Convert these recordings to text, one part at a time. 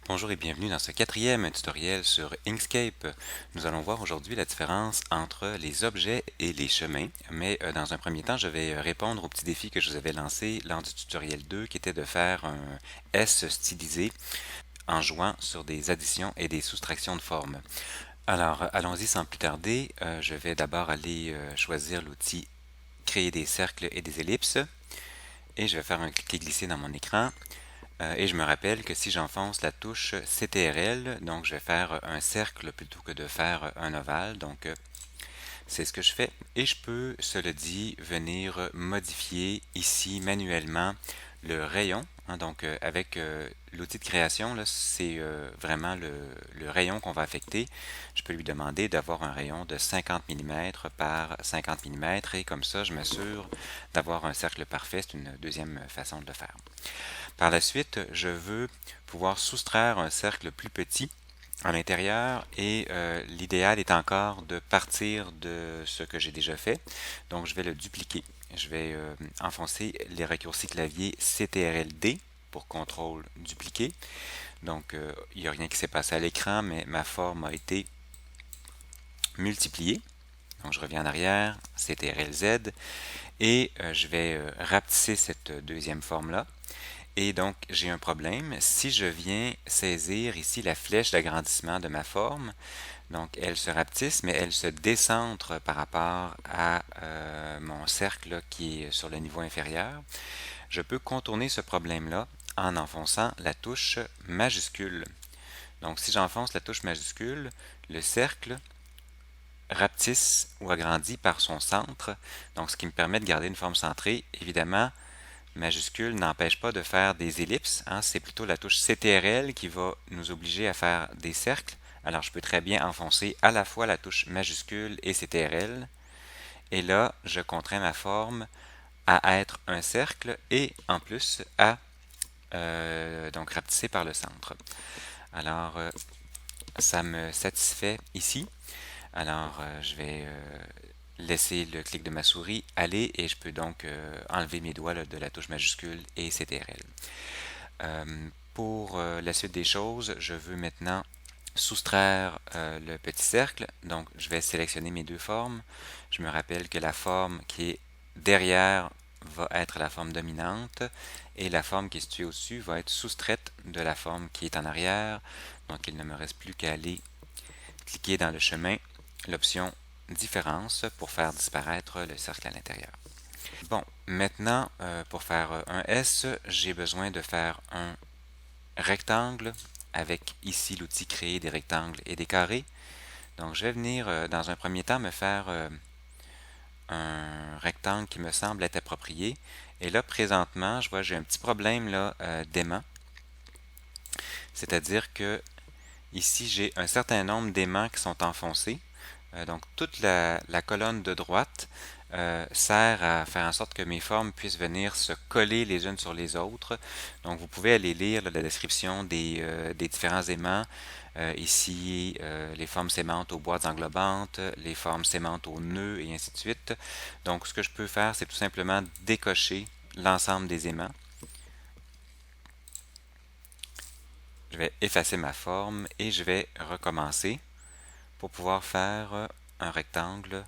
Bonjour et bienvenue dans ce quatrième tutoriel sur Inkscape. Nous allons voir aujourd'hui la différence entre les objets et les chemins, mais dans un premier temps, je vais répondre au petit défi que je vous avais lancé lors du tutoriel 2, qui était de faire un S stylisé en jouant sur des additions et des soustractions de formes. Alors, allons-y sans plus tarder. Je vais d'abord aller choisir l'outil Créer des cercles et des ellipses, et je vais faire un cliquer-glisser dans mon écran. Et je me rappelle que si j'enfonce la touche CTRL, donc je vais faire un cercle plutôt que de faire un ovale. Donc c'est ce que je fais. Et je peux, cela dit, venir modifier ici manuellement le rayon. Donc avec l'outil de création, c'est vraiment le rayon qu'on va affecter. Je peux lui demander d'avoir un rayon de 50 mm par 50 mm et comme ça je m'assure d'avoir un cercle parfait. C'est une deuxième façon de le faire. Par la suite, je veux pouvoir soustraire un cercle plus petit à l'intérieur et l'idéal est encore de partir de ce que j'ai déjà fait. Donc je vais le dupliquer. Je vais enfoncer les raccourcis clavier CTRL-D pour contrôle dupliquer. Donc il n'y a rien qui s'est passé à l'écran, mais ma forme a été multipliée. Donc je reviens en arrière, CTRL-Z, et je vais rapetisser cette deuxième forme-là. Et donc, j'ai un problème. Si je viens saisir ici la flèche d'agrandissement de ma forme, donc elle se rapetisse, mais elle se décentre par rapport à mon cercle qui est sur le niveau inférieur, je peux contourner ce problème-là en enfonçant la touche majuscule. Donc, si j'enfonce la touche majuscule, le cercle rapetisse ou agrandit par son centre, donc ce qui me permet de garder une forme centrée. Évidemment, majuscule n'empêche pas de faire des ellipses, c'est plutôt la touche CTRL qui va nous obliger à faire des cercles. Alors je peux très bien enfoncer à la fois la touche majuscule et CTRL, et là je contrains ma forme à être un cercle et en plus à donc rapetisser par le centre. Alors ça me satisfait ici. Alors je vais laisser le clic de ma souris aller et je peux donc enlever mes doigts de la touche majuscule et CTRL. Pour la suite des choses, je veux maintenant soustraire le petit cercle. Donc je vais sélectionner mes deux formes. Je me rappelle que la forme qui est derrière va être la forme dominante et la forme qui est située au-dessus va être soustraite de la forme qui est en arrière. Donc il ne me reste plus qu'à aller cliquer dans le chemin l'option différence pour faire disparaître le cercle à l'intérieur. Bon, maintenant pour faire un S, j'ai besoin de faire un rectangle avec ici l'outil créer des rectangles et des carrés. Donc je vais venir dans un premier temps me faire un rectangle qui me semble être approprié. Et là présentement, je vois j'ai un petit problème là d'aimant. C'est-à-dire que ici j'ai un certain nombre d'aimants qui sont enfoncés. Donc toute la colonne de droite sert à faire en sorte que mes formes puissent venir se coller les unes sur les autres. Donc vous pouvez aller lire la description des différents aimants. Ici, les formes sémantes aux boîtes englobantes, les formes sémantes aux nœuds et ainsi de suite. Donc ce que je peux faire, c'est tout simplement décocher l'ensemble des aimants. Je vais effacer ma forme et je vais recommencer pour pouvoir faire un rectangle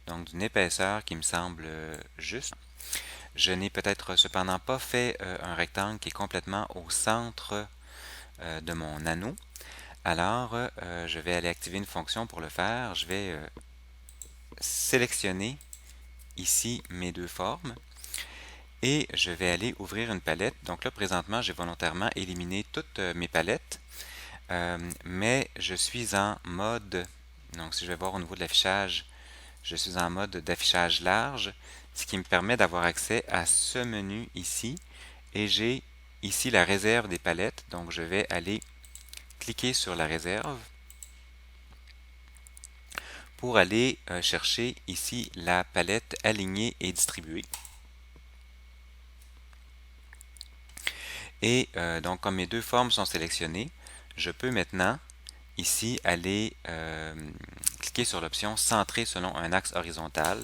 donc d'une épaisseur qui me semble juste. Je n'ai peut-être cependant pas fait un rectangle qui est complètement au centre de mon anneau. Alors, je vais aller activer une fonction pour le faire. Je vais sélectionner ici mes deux formes et je vais aller ouvrir une palette. Donc là, présentement, j'ai volontairement éliminé toutes mes palettes, mais je suis en mode, donc si je vais voir au niveau de l'affichage, je suis en mode d'affichage large, ce qui me permet d'avoir accès à ce menu ici. Et j'ai ici la réserve des palettes. Donc je vais aller cliquer sur la réserve pour aller chercher ici la palette alignée et distribuée. Et donc comme mes deux formes sont sélectionnées, je peux maintenant ici aller cliquer sur l'option centrer selon un axe horizontal.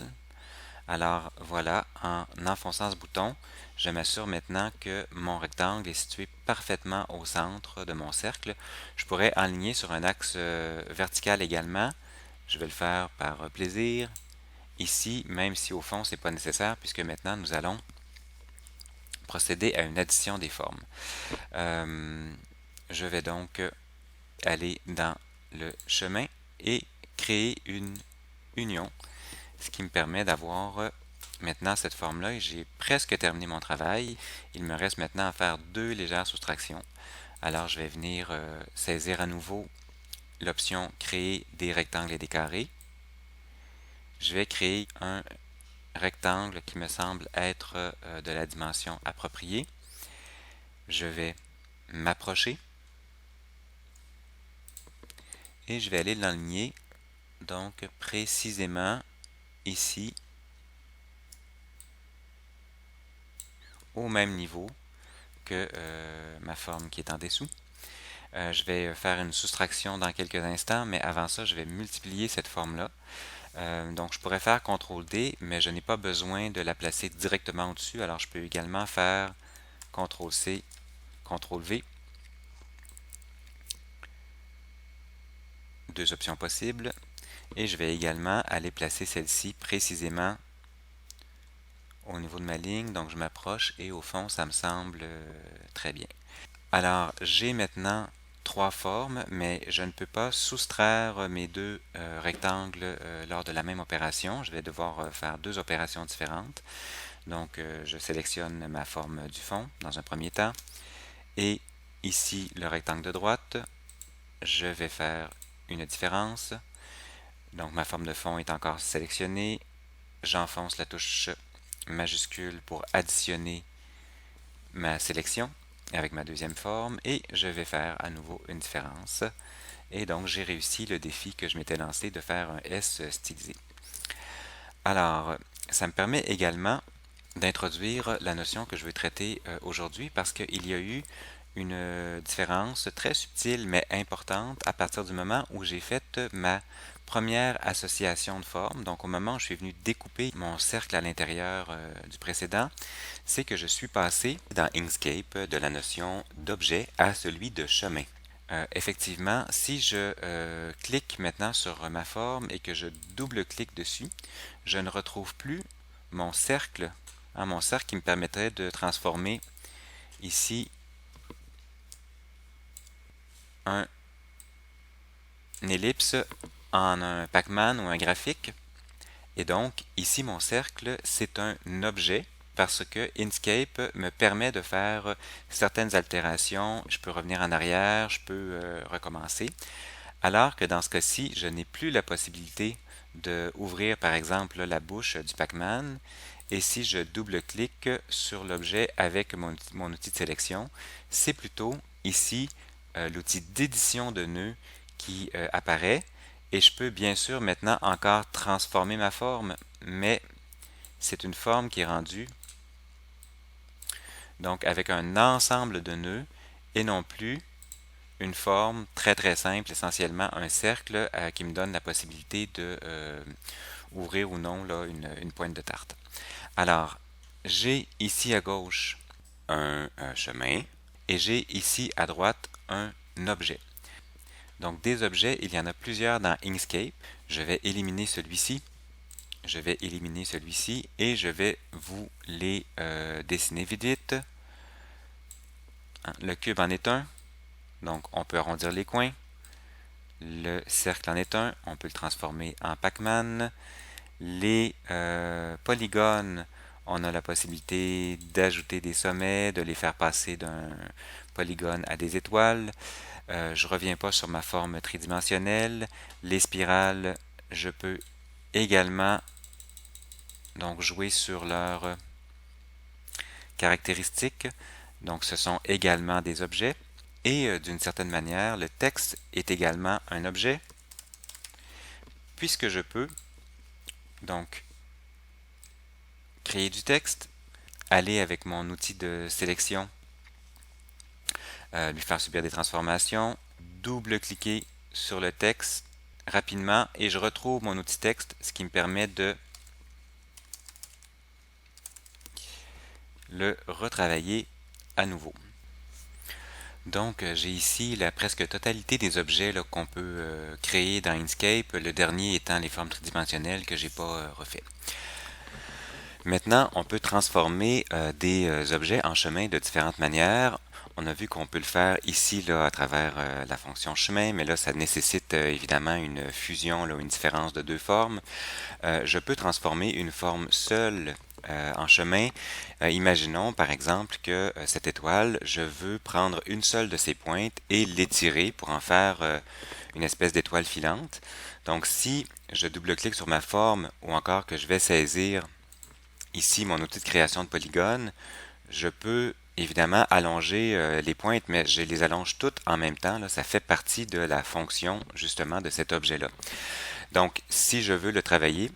Alors voilà, en enfonçant ce bouton, je m'assure maintenant que mon rectangle est situé parfaitement au centre de mon cercle. Je pourrais aligner sur un axe vertical également. Je vais le faire par plaisir. Ici, même si au fond, ce n'est pas nécessaire, puisque maintenant, nous allons procéder à une addition des formes. Je vais donc aller dans le chemin et créer une union, ce qui me permet d'avoir maintenant cette forme-là et j'ai presque terminé mon travail. Il me reste maintenant à faire deux légères soustractions. Alors je vais venir saisir à nouveau l'option créer des rectangles et des carrés. Je vais créer un rectangle qui me semble être de la dimension appropriée. Je vais m'approcher et je vais aller l'aligner donc précisément ici au même niveau que ma forme qui est en dessous. Je vais faire une soustraction dans quelques instants, mais avant ça, je vais multiplier cette forme-là. Donc, je pourrais faire CTRL D, mais je n'ai pas besoin de la placer directement au-dessus. Alors, je peux également faire CTRL C, CTRL V. Deux options possibles. Et je vais également aller placer celle-ci précisément au niveau de ma ligne. Donc, je m'approche et au fond, ça me semble très bien. Alors, j'ai maintenant trois formes, mais je ne peux pas soustraire mes deux rectangles lors de la même opération. Je vais devoir faire deux opérations différentes. Donc, je sélectionne ma forme du fond dans un premier temps. Et ici, le rectangle de droite, je vais faire une différence. Donc, ma forme de fond est encore sélectionnée. J'enfonce la touche majuscule pour additionner ma sélection avec ma deuxième forme et je vais faire à nouveau une différence. Et donc, j'ai réussi le défi que je m'étais lancé de faire un S stylisé. Alors, ça me permet également d'introduire la notion que je veux traiter aujourd'hui parce qu'il y a eu une différence très subtile mais importante à partir du moment où j'ai fait ma première association de formes. Donc au moment où je suis venu découper mon cercle à l'intérieur du précédent, c'est que je suis passé dans Inkscape de la notion d'objet à celui de chemin. Effectivement, si je clique maintenant sur ma forme et que je double-clique dessus, je ne retrouve plus mon cercle, mon cercle qui me permettrait de transformer ici une ellipse en un Pac-Man ou un graphique. Et donc, ici, mon cercle, c'est un objet parce que Inkscape me permet de faire certaines altérations. Je peux revenir en arrière, je peux recommencer. Alors que dans ce cas-ci, je n'ai plus la possibilité d'ouvrir, par exemple, la bouche du Pac-Man. Et si je double-clique sur l'objet avec mon outil de sélection, c'est plutôt ici l'outil d'édition de nœuds qui apparaît. Et je peux bien sûr maintenant encore transformer ma forme, mais c'est une forme qui est rendue donc avec un ensemble de nœuds et non plus une forme très très simple, essentiellement un cercle qui me donne la possibilité de ouvrir ou non là, une pointe de tarte. Alors, j'ai ici à gauche un chemin et j'ai ici à droite un objet. Donc des objets, il y en a plusieurs dans Inkscape. Je vais éliminer celui-ci. Je vais éliminer celui-ci et je vais vous les dessiner vite vite. Le cube en est un. Donc on peut arrondir les coins. Le cercle en est un. On peut le transformer en Pac-Man. Les polygones, on a la possibilité d'ajouter des sommets, de les faire passer d'un polygone à des étoiles. Je ne reviens pas sur ma forme tridimensionnelle. Les spirales, je peux également donc jouer sur leurs caractéristiques. Donc ce sont également des objets. Et d'une certaine manière, le texte est également un objet, puisque je peux donc créer du texte, aller avec mon outil de sélection, lui faire subir des transformations, double-cliquer sur le texte rapidement et je retrouve mon outil texte, ce qui me permet de le retravailler à nouveau. Donc, j'ai ici la presque totalité des objets qu'on peut créer dans Inkscape, le dernier étant les formes tridimensionnelles que j'ai pas refait. Maintenant, on peut transformer des objets en chemin de différentes manières. On a vu qu'on peut le faire ici là, à travers la fonction chemin, mais là, ça nécessite évidemment une fusion, là, une différence de deux formes. Je peux transformer une forme seule en chemin. Imaginons par exemple que cette étoile, je veux prendre une seule de ses pointes et l'étirer pour en faire une espèce d'étoile filante. Donc si je double-clique sur ma forme ou encore que je vais saisir ici mon outil de création de polygones, je peux évidemment allonger les pointes, mais je les allonge toutes en même temps. Là, ça fait partie de la fonction justement de cet objet-là. Donc, si je veux le travailler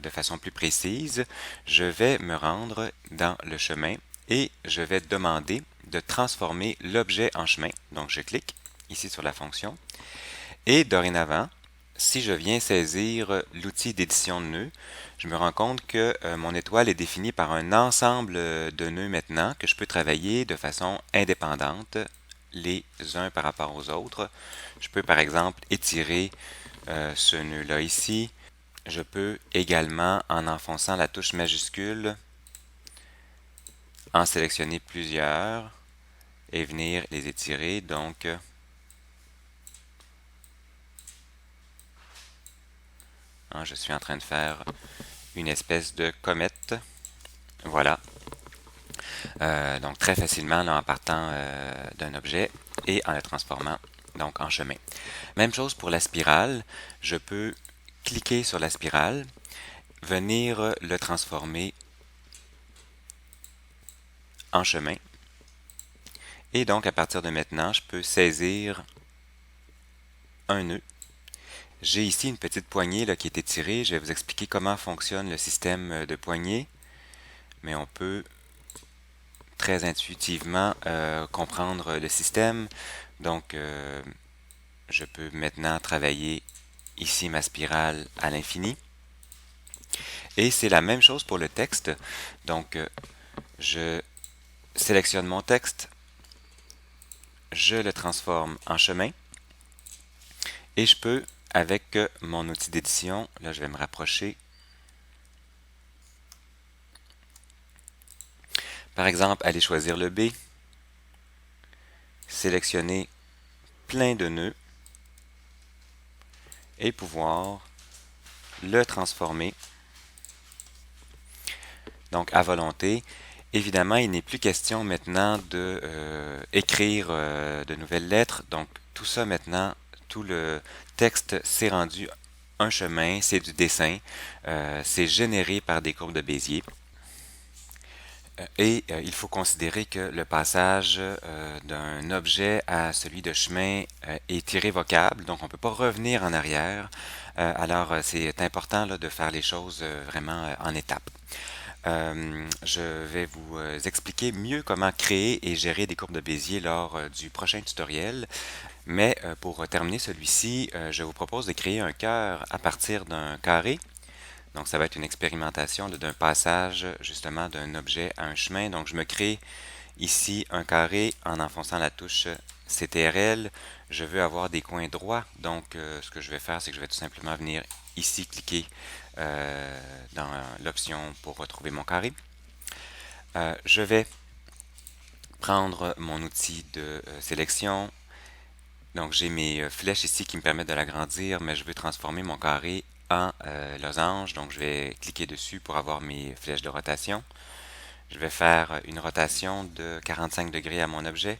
de façon plus précise, je vais me rendre dans le chemin et je vais demander de transformer l'objet en chemin. Donc, je clique ici sur la fonction et dorénavant, si je viens saisir l'outil d'édition de nœuds, je me rends compte que mon étoile est définie par un ensemble de nœuds maintenant que je peux travailler de façon indépendante les uns par rapport aux autres. Je peux par exemple étirer ce nœud-là ici. Je peux également, en enfonçant la touche majuscule, en sélectionner plusieurs et venir les étirer. Donc, je suis en train de faire une espèce de comète. Voilà. Donc très facilement là, en partant d'un objet et en le transformant donc en chemin. Même chose pour la spirale. Je peux cliquer sur la spirale, venir le transformer en chemin. Et donc à partir de maintenant, je peux saisir un nœud. J'ai ici une petite poignée là, qui est étirée. Je vais vous expliquer comment fonctionne le système de poignée. Mais on peut très intuitivement comprendre le système. Donc, je peux maintenant travailler ici ma spirale à l'infini. Et c'est la même chose pour le texte. Donc, je sélectionne mon texte, je le transforme en chemin et je peux, avec mon outil d'édition, là je vais me rapprocher, par exemple, aller choisir le B, sélectionner plein de nœuds et pouvoir le transformer donc à volonté. Évidemment, il n'est plus question maintenant de écrire de nouvelles lettres. Donc, tout ça maintenant, tout le texte s'est rendu un chemin, c'est du dessin, c'est généré par des courbes de Bézier. Et il faut considérer que le passage d'un objet à celui de chemin est irrévocable, donc on ne peut pas revenir en arrière. Alors, c'est important là, de faire les choses vraiment en étapes. Je vais vous expliquer mieux comment créer et gérer des courbes de Bézier lors du prochain tutoriel. Mais pour terminer celui-ci, je vous propose de créer un cœur à partir d'un carré. Donc ça va être une expérimentation d'un passage justement d'un objet à un chemin. Donc je me crée ici un carré en enfonçant la touche CTRL. Je veux avoir des coins droits. Donc ce que je vais faire, c'est que je vais tout simplement venir ici cliquer dans l'option pour retrouver mon carré. Je vais prendre mon outil de sélection. Donc j'ai mes flèches ici qui me permettent de l'agrandir, mais je veux transformer mon carré en losange. Donc je vais cliquer dessus pour avoir mes flèches de rotation. Je vais faire une rotation de 45 degrés à mon objet.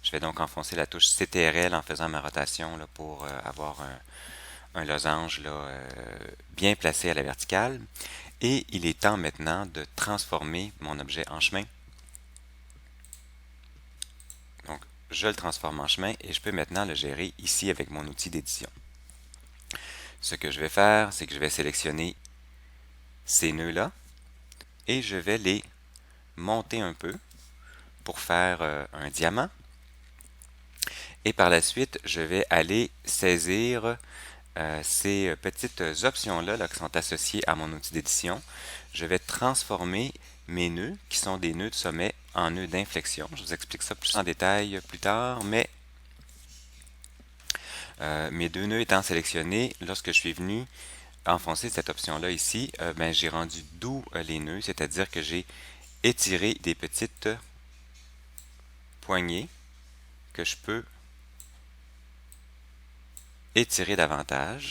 Je vais donc enfoncer la touche CTRL en faisant ma rotation là, pour avoir un losange là, bien placé à la verticale. Et il est temps maintenant de transformer mon objet en chemin. Donc, je le transforme en chemin et je peux maintenant le gérer ici avec mon outil d'édition. Ce que je vais faire, c'est que je vais sélectionner ces nœuds-là et je vais les monter un peu pour faire un diamant. Et par la suite, je vais aller saisir ces petites options-là là, qui sont associées à mon outil d'édition. Je vais transformer mes nœuds, qui sont des nœuds de sommet en nœuds d'inflexion. Je vous explique ça plus en détail plus tard, mais mes deux nœuds étant sélectionnés, lorsque je suis venu enfoncer cette option-là ici, ben, j'ai rendu doux les nœuds, c'est-à-dire que j'ai étiré des petites poignées que je peux étirer davantage.